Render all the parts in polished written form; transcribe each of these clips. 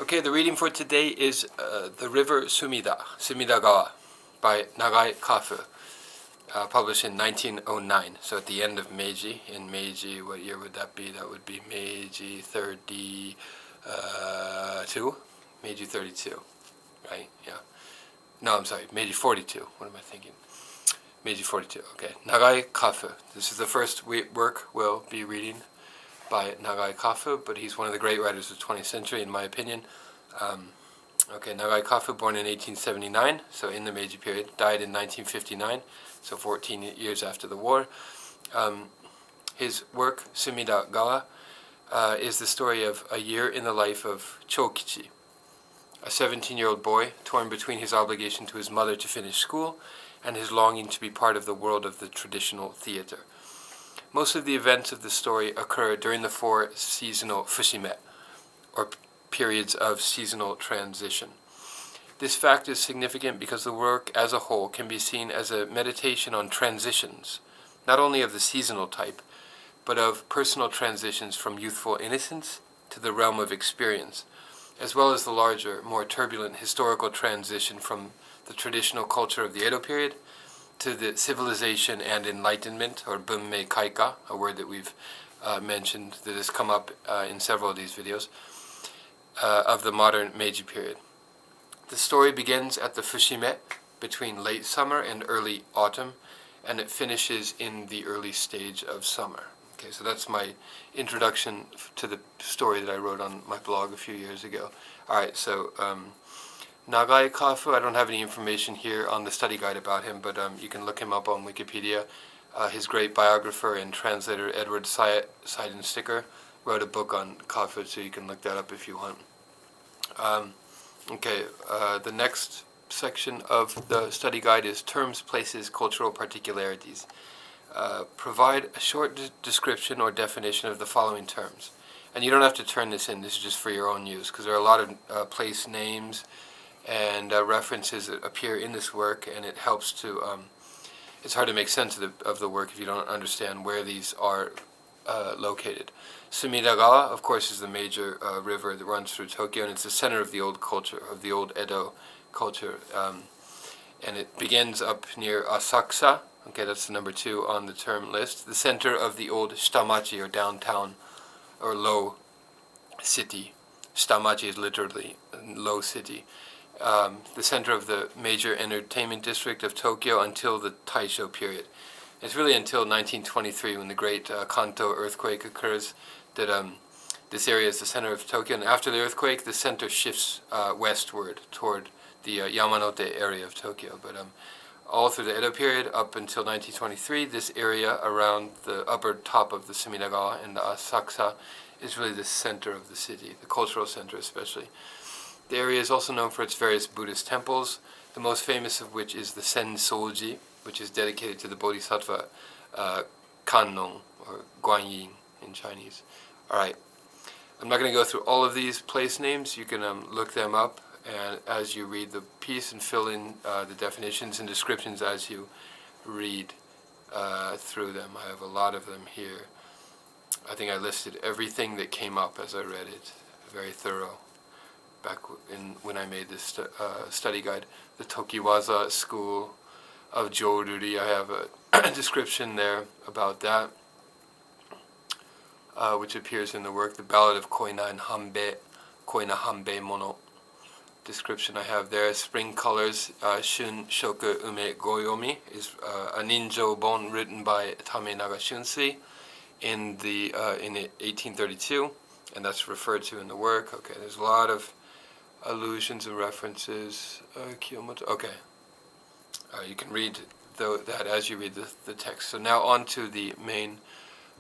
Okay, the reading for today is The River Sumidagawa by Nagai Kafū, published in 1909, so at the end of Meiji. In Meiji, what year would that be? That would be Meiji 32? Meiji 32, right? Yeah. No, I'm sorry, Meiji 42. What am I thinking? Meiji 42, okay. Nagai Kafū. This is the first work we'll be reading by Nagai Kafū, but he's one of the great writers of the 20th century, in my opinion. Nagai Kafū, born in 1879, so in the Meiji period, died in 1959, so 14 years after the war. His work, Sumidagawa, is the story of a year in the life of Chokichi, a 17-year-old boy torn between his obligation to his mother to finish school and his longing to be part of the world of the traditional theater. Most of the events of the story occur during the 4 seasonal fushime, or periods of seasonal transition. This fact is significant because the work as a whole can be seen as a meditation on transitions, not only of the seasonal type, but of personal transitions from youthful innocence to the realm of experience, as well as the larger, more turbulent historical transition from the traditional culture of the Edo period to the civilization and enlightenment, or bunmei kaika, a word that we've mentioned that has come up in several of these videos, of the modern Meiji period. The story begins at the fushime, between late summer and early autumn, and it finishes in the early stage of summer. Okay, so that's my introduction to the story that I wrote on my blog a few years ago. Alright, so Nagai Kafū, I don't have any information here on the study guide about him, but you can look him up on Wikipedia. His great biographer and translator, Edward Seidensticker, wrote a book on Kafū, so you can look that up if you want. The next section of the study guide is Terms, Places, Cultural Particularities. Provide a short description or definition of the following terms. And you don't have to turn this in, this is just for your own use, because there are a lot of place names and references that appear in this work, and it helps to, it's hard to make sense of the work if you don't understand where these are located. Sumidagawa, of course, is the major river that runs through Tokyo, and it's the center of the old culture, of the old Edo culture. And it begins up near Asakusa. Okay, that's the number 2 on the term list. The center of the old Shitamachi, or downtown, or low city. Shitamachi is literally low city. The center of the major entertainment district of Tokyo until the Taishō period. It's really until 1923, when the great Kanto earthquake occurs, that this area is the center of Tokyo. And after the earthquake, the center shifts westward toward the Yamanote area of Tokyo. But all through the Edo period, up until 1923, this area around the upper top of the Sumidagawa and the Asakusa is really the center of the city, the cultural center especially. The area is also known for its various Buddhist temples, the most famous of which is the Sensoji, which is dedicated to the Bodhisattva Kannon, or Guanyin in Chinese. Alright, I'm not going to go through all of these place names. You can look them up and as you read the piece, and fill in the definitions and descriptions as you read through them. I have a lot of them here. I think I listed everything that came up as I read it. Very thorough. Back when I made this study guide. The Tokiwaza School of Jōruri, I have a description there about that, which appears in the work. The Ballad of Koina Hanbei Mono. Description I have there. Spring Colors, Shun Shoku Ume Goyomi, is a ninjo bon written by Tamenaga Shunsui in 1832, and that's referred to in the work. Okay, there's a lot of allusions and references. Kiyomoto. Okay, you can read that as you read the text. So now on to the main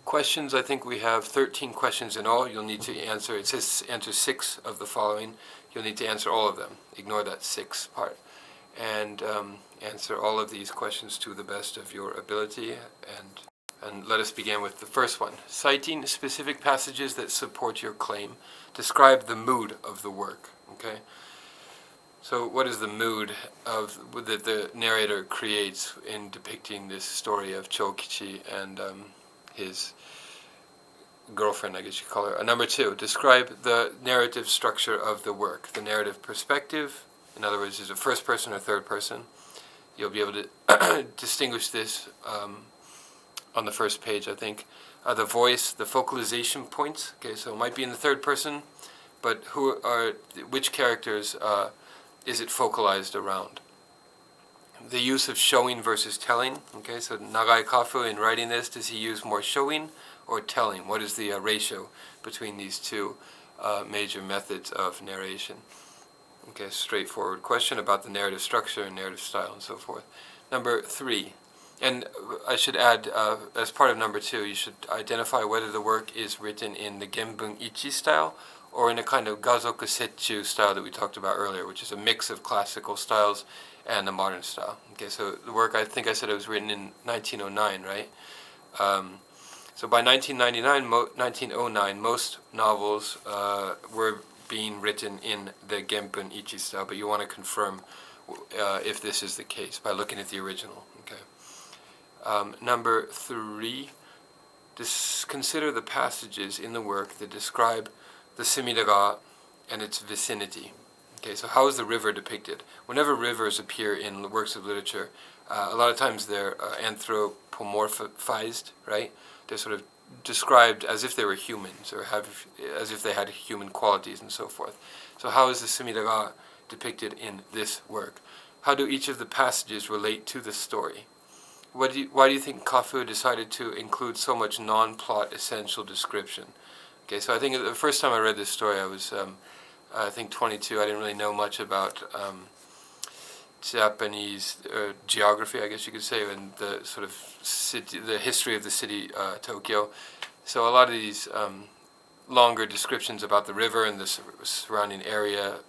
questions. I think we have 13 questions in all. You'll need to answer, it says answer 6 of the following. You'll need to answer all of them. Ignore that 6 part. And answer all of these questions to the best of your ability. And let us begin with the first one. Citing specific passages that support your claim, describe the mood of the work. Okay? So what is the mood that the narrator creates in depicting this story of Chokichi and his girlfriend, I guess you call her. Number 2, describe the narrative structure of the work. The narrative perspective, in other words, is it first person or third person? You'll be able to distinguish this on the first page, I think. The voice, the focalization points. Okay, so it might be in the third person, but which characters is it focalized around? The use of showing versus telling. Okay, so Nagai Kafū, in writing this, does he use more showing or telling? What is the ratio between these two major methods of narration? Okay, straightforward question about the narrative structure and narrative style and so forth. Number 3, and I should add, as part of number 2, you should identify whether the work is written in the Genbun Ichi style or in a kind of Gazoku Setchu style that we talked about earlier, which is a mix of classical styles and the modern style. Okay, so the work, I think I said it was written in 1909, right? So by 1909, most novels were being written in the Genbun Ichi style, but you want to confirm if this is the case by looking at the original. Okay. Number 3, consider the passages in the work that describe the Sumidagawa and its vicinity. Okay, so how is the river depicted? Whenever rivers appear in works of literature, a lot of times they're anthropomorphized, right? They're sort of described as if they were humans or as if they had human qualities and so forth. So how is the Sumidagawa depicted in this work? How do each of the passages relate to the story? Why do you think Kafū decided to include so much non-plot essential description? Okay, so I think the first time I read this story, I was, I think 22. I didn't really know much about Japanese geography, I guess you could say, and the sort of the history of the city Tokyo. So a lot of these longer descriptions about the river and the surrounding area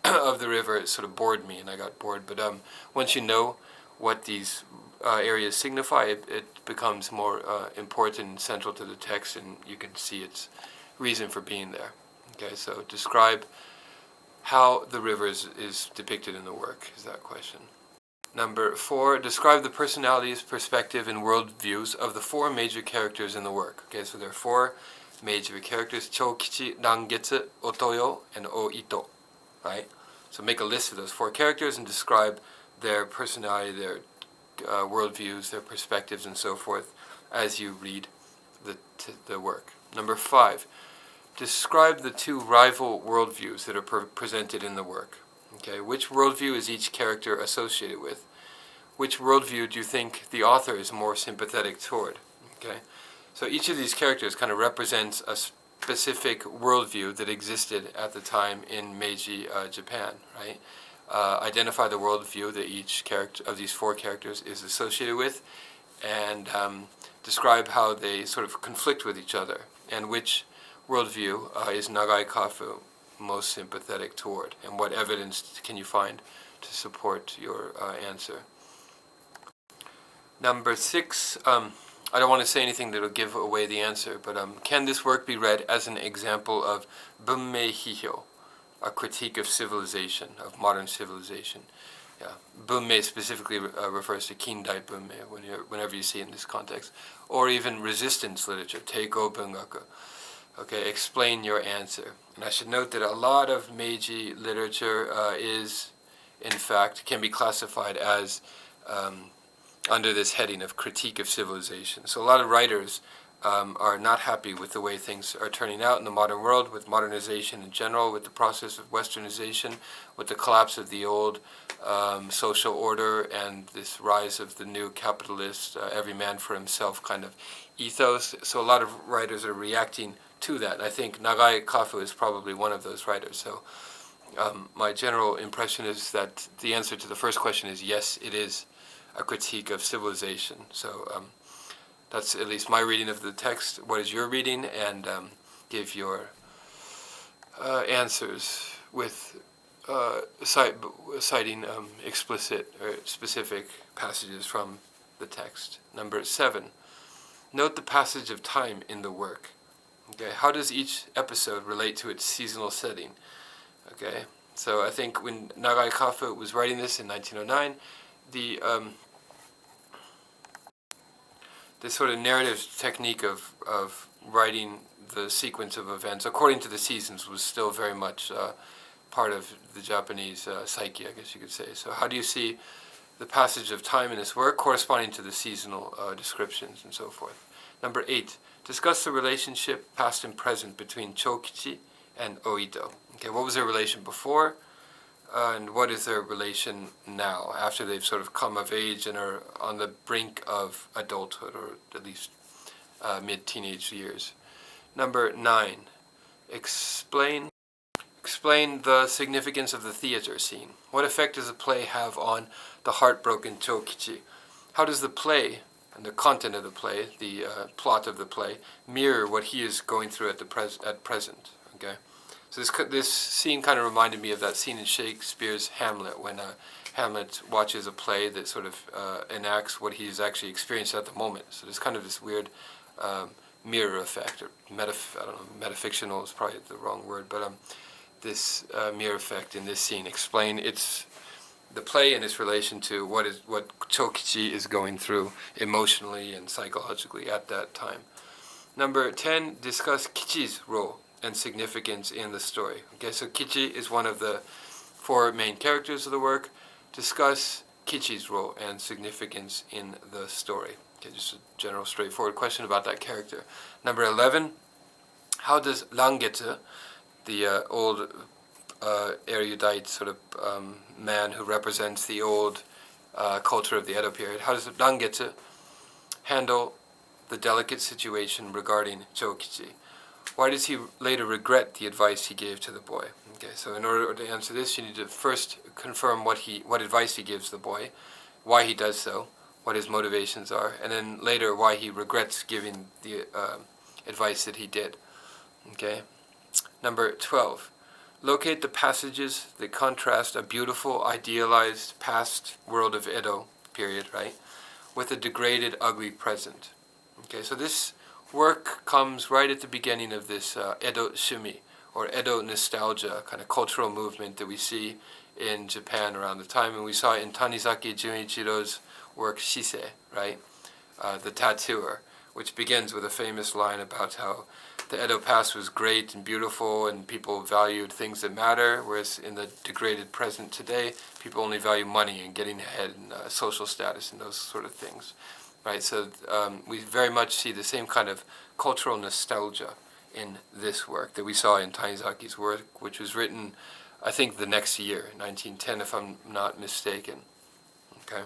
of the river, it sort of bored me, and I got bored. But once you know what these areas signify, it becomes more important and central to the text, and you can see its reason for being there. Okay, so describe how the river is depicted in the work, is that question. Number 4, describe the personalities, perspective, and worldviews of the 4 major characters in the work. Okay, so there are 4 major characters: Chokichi, Rangetsu, Otoyo, and Oito. Right? So make a list of those 4 characters and describe their personality, their worldviews, their perspectives, and so forth as you read the work. Number 5, describe the 2 rival worldviews that are presented in the work. Okay, which worldview is each character associated with? Which worldview do you think the author is more sympathetic toward? Okay, so each of these characters kind of represents a specific worldview that existed at the time in Meiji Japan, right? Identify the worldview that each character of these 4 characters is associated with, and describe how they sort of conflict with each other, and which worldview is Nagai Kafū most sympathetic toward, and what evidence can you find to support your answer. Number 6, I don't want to say anything that will give away the answer, but can this work be read as an example of Bunmei Hihyo, a critique of civilization, of modern civilization? Yeah, Bunmei specifically refers to Kindai Bunmei whenever you see it in this context, or even resistance literature, Teiko Bungaku. Okay, explain your answer. And I should note that a lot of Meiji literature can be classified as under this heading of critique of civilization. So a lot of writers are not happy with the way things are turning out in the modern world, with modernization in general, with the process of westernization, with the collapse of the old social order and this rise of the new capitalist, every man for himself kind of ethos. So a lot of writers are reacting to that. I think Nagai Kafū is probably one of those writers. So my general impression is that the answer to the first question is yes, it is a critique of civilization. So that's at least my reading of the text. What is your reading? And give your answers with citing explicit or specific passages from the text. Number 7, note the passage of time in the work. Okay, how does each episode relate to its seasonal setting? Okay, so I think when Nagai Kafū was writing this in 1909, this sort of narrative technique of writing the sequence of events according to the seasons was still very much part of the Japanese psyche, I guess you could say. So how do you see the passage of time in this work corresponding to the seasonal descriptions and so forth? Number 8, discuss the relationship past and present between Chokichi and Oito. Okay, what was their relation before, and what is their relation now, after they've sort of come of age and are on the brink of adulthood, or at least mid-teenage years. Number 9, explain the significance of the theater scene. What effect does the play have on the heartbroken Chokichi? How does the play and the content of the play, the plot of the play, mirror what he is going through at present? Okay, so this scene kind of reminded me of that scene in Shakespeare's Hamlet, when Hamlet watches a play that sort of enacts what he's actually experienced at the moment. So there's kind of this weird mirror effect, or I don't know, metafictional is probably the wrong word, but this mirror effect in this scene. Explain the play in its relation to what Chokichi is going through emotionally and psychologically at that time. Number 10, discuss Kichi's role and significance in the story. Okay, so Kichi is one of the 4 main characters of the work. Discuss Kichi's role and significance in the story. Okay, just a general, straightforward question about that character. Number 11, how does Rangetsu, the old erudite sort of man who represents the old culture of the Edo period, how does Rangetsu handle the delicate situation regarding Chokichi? Why does he later regret the advice he gave to the boy? Okay, so in order to answer this, you need to first confirm what advice he gives the boy, why he does so, what his motivations are, and then later why he regrets giving the advice that he did. Okay. Number 12, locate the passages that contrast a beautiful, idealized past world of Edo period, right, with a degraded, ugly present. Okay, so this work comes right at the beginning of this Edo Shumi, or Edo nostalgia kind of cultural movement that we see in Japan around the time, and we saw it in Tanizaki Junichiro's work Shisei, right, the tattooer, which begins with a famous line about how the Edo past was great and beautiful and people valued things that matter, whereas in the degraded present today, people only value money and getting ahead and social status and those sort of things. Right, so we very much see the same kind of cultural nostalgia in this work that we saw in Tanizaki's work, which was written, I think, the next year, 1910, if I'm not mistaken. Okay.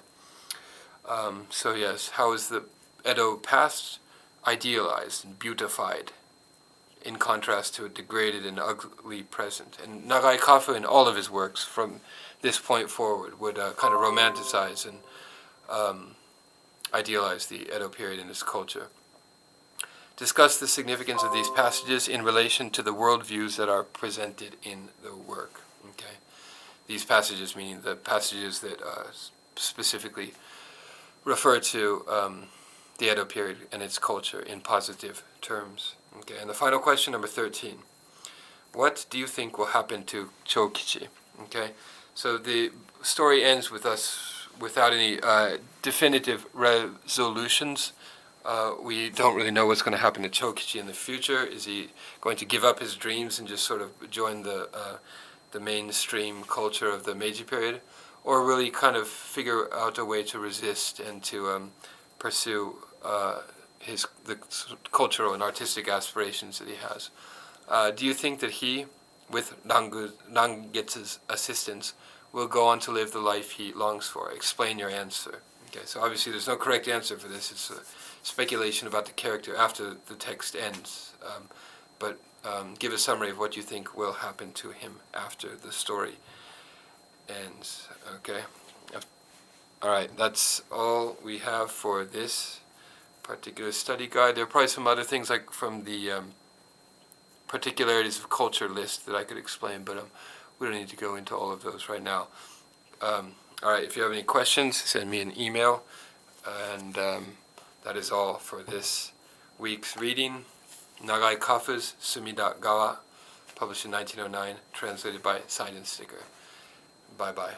So yes, how is the Edo past idealized and beautified in contrast to a degraded and ugly present? And Nagai Kafū, in all of his works from this point forward, would kind of romanticize and idealize the Edo period and its culture. Discuss the significance of these passages in relation to the worldviews that are presented in the work. Okay, these passages meaning the passages that specifically refer to the Edo period and its culture in positive terms. Okay, and the final question, number 13. What do you think will happen to Chokichi? Okay, so the story ends with us without any definitive resolutions. We don't really know what's going to happen to Chokichi in the future. Is he going to give up his dreams and just sort of join the mainstream culture of the Meiji period, or really kind of figure out a way to resist and to pursue the cultural and artistic aspirations that he has? Do you think that he, with Rangetsu's assistance, will go on to live the life he longs for? Explain your answer. Okay, so obviously there's no correct answer for this. It's a speculation about the character after the text ends. But give a summary of what you think will happen to him after the story ends. Okay. All right, that's all we have for this particular study guide. There are probably some other things like from the particularities of culture list that I could explain, but we don't need to go into all of those right now. All right, if you have any questions, send me an email. And that is all for this week's reading. Nagai Kafu's Sumidagawa, published in 1909, translated by Sign and Sticker. Bye-bye.